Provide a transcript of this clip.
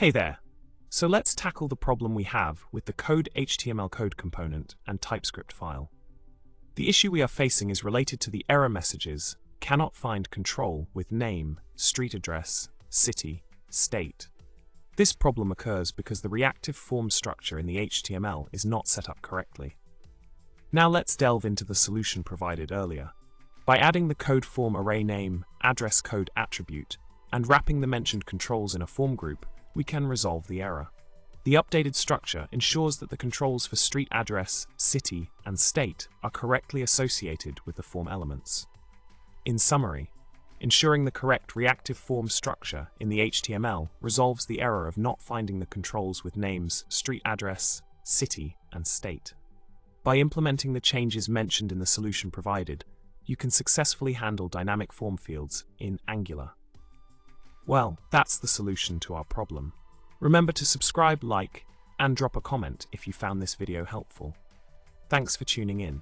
Hey there! So let's tackle the problem we have with the codehtmlcode component and TypeScript file. The issue we are facing is related to the error messages cannot find control with name, street address, city, state. This problem occurs because the reactive form structure in the HTML is not set up correctly. Now let's delve into the solution provided earlier. By adding the code form array name, address code attribute, and wrapping the mentioned controls in a form group, we can resolve the error. The updated structure ensures that the controls for street address, city, and state are correctly associated with the form elements. In summary, ensuring the correct reactive form structure in the HTML resolves the error of not finding the controls with names, street address, city, and state. By implementing the changes mentioned in the solution provided, you can successfully handle dynamic form fields in Angular. Well, that's the solution to our problem. Remember to subscribe, like, and drop a comment if you found this video helpful. Thanks for tuning in.